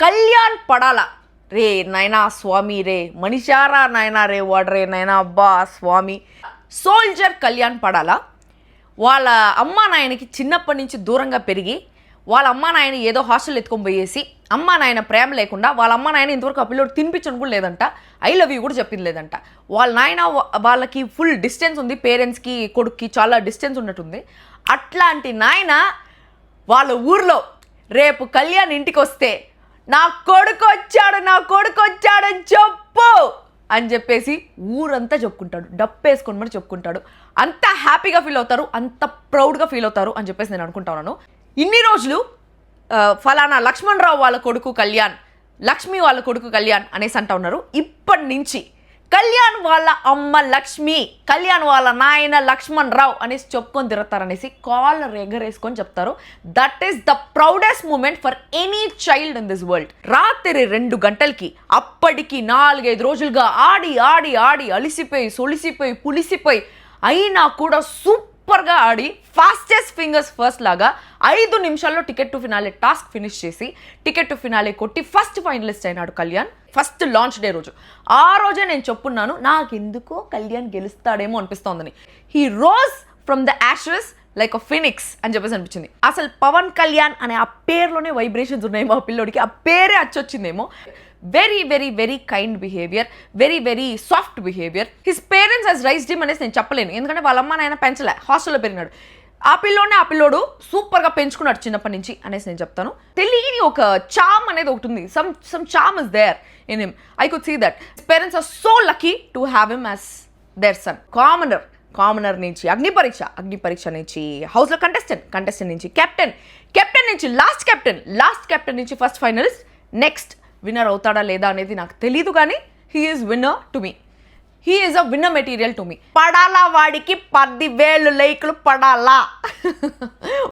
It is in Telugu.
కళ్యాణ్ పడాల రే నైనా స్వామి రే మనిషారా నాయనా రే వాడరే నైనా అబ్బా స్వామి. సోల్జర్ కళ్యాణ్ పడాల వాళ్ళ అమ్మా నాయనకి చిన్నప్పటి నుంచి దూరంగా పెరిగి వాళ్ళ అమ్మా నాయన ఏదో హాస్టల్ ఎత్తుకొని పోయేసి అమ్మా నాయన ప్రేమ లేకుండా వాళ్ళ అమ్మా నాయన ఇంతవరకు ఆ పిల్లోడు తినిపించడం కూడా లేదంట, ఐ లవ్ యూ కూడా చెప్పింది లేదంట. వాళ్ళ నాయన వాళ్ళకి ఫుల్ డిస్టెన్స్ ఉంది, పేరెంట్స్కి కొడుక్కి చాలా డిస్టెన్స్ ఉన్నట్టుంది. అట్లాంటి నాయన వాళ్ళ ఊర్లో రేపు కళ్యాణ్ ఇంటికి వస్తే నా కొడుకు వచ్చాడని చెప్పు అని చెప్పేసి ఊరంతా చెప్పుకుంటాడు, డప్పేసుకొని మరి చెప్పుకుంటాడు. అంత హ్యాపీగా ఫీల్ అవుతారు, అంత ప్రౌడ్గా ఫీల్ అవుతారు అని చెప్పేసి నేను అనుకుంటా ఉన్నాను. ఇన్ని రోజులు ఫలానా లక్ష్మణ్ రావు వాళ్ళ కొడుకు కళ్యాణ్, లక్ష్మి వాళ్ళ కొడుకు కళ్యాణ్ అనేసి అంటా ఉన్నారు. ఇప్పటి నుంచి కళ్యాణ్ వాళ్ళ అమ్మ లక్ష్మి, కళ్యాణ్ వాళ్ళ నాయన లక్ష్మణ్ రావు అనేసి చెప్పుకొని తిరుగుతారనేసి కాలర్ ఎగరేసుకొని చెప్తారు. That is the proudest moment for any child in this world. రాత్రి 2 గంటలకి అప్పటికి 4-5 రోజులుగా ఆడి ఆడి ఆడి అలిసిపోయి సొలిసిపోయి పులిసిపోయి అయినా కూడా సూపర్గా ఆడి ఫాస్టెస్ట్ ఫింగర్స్ ఫస్ట్ లాగా 5 నిమిషాల్లో ticket to finale task finish చేసి టికెట్ టు ఫినాలే కొట్టి ఫస్ట్ ఫైనలిస్ట్ అయినాడు కళ్యాణ్. ఫస్ట్ లాంచ్ డే రోజు ఆ రోజే నేను చెప్పున్నాను నాకెందుకో కళ్యాణ్ గెలుస్తాడేమో అనిపిస్తోందని. He rose from the ashes like a phoenix అని చెప్పేసి అనిపించింది. అసలు పవన్ కళ్యాణ్ అనే ఆ పేరులోనే వైబ్రేషన్స్ ఉన్నాయేమో ఆ పిల్లోడికి, ఆ పేరే అచ్చొచ్చిందేమో. Very very very kind behaviour, very very soft behaviour. His parents has raised him అనేసి నేను చెప్పలేను, ఎందుకంటే వాళ్ళ అమ్మ నాయన పెంచలే, హాస్టల్లో పెరిగినాడు. ఆ పిల్లోడు సూపర్గా పెంచుకున్నాడు చిన్నప్పటి నుంచి అనేసి నేను చెప్తాను. తెలియని ఒక చామ్ అనేది ఒకటి ఉంది, some charm is there in him. I could see that. His parents are so lucky to have him as their son. Commoner నుంచి అగ్ని పరీక్ష నుంచి హౌస్లో కంటెస్టెంట్ నుంచి కెప్టెన్ నుంచి లాస్ట్ కెప్టెన్ నుంచి ఫస్ట్ ఫైనలిస్ట్. నెక్స్ట్ విన్నర్ అవుతాడా లేదా అనేది నాకు తెలీదు, కానీ he is winner to me. He is a winner material to me. పడాలా వాడికి 10,000 లైక్లు పడాలా.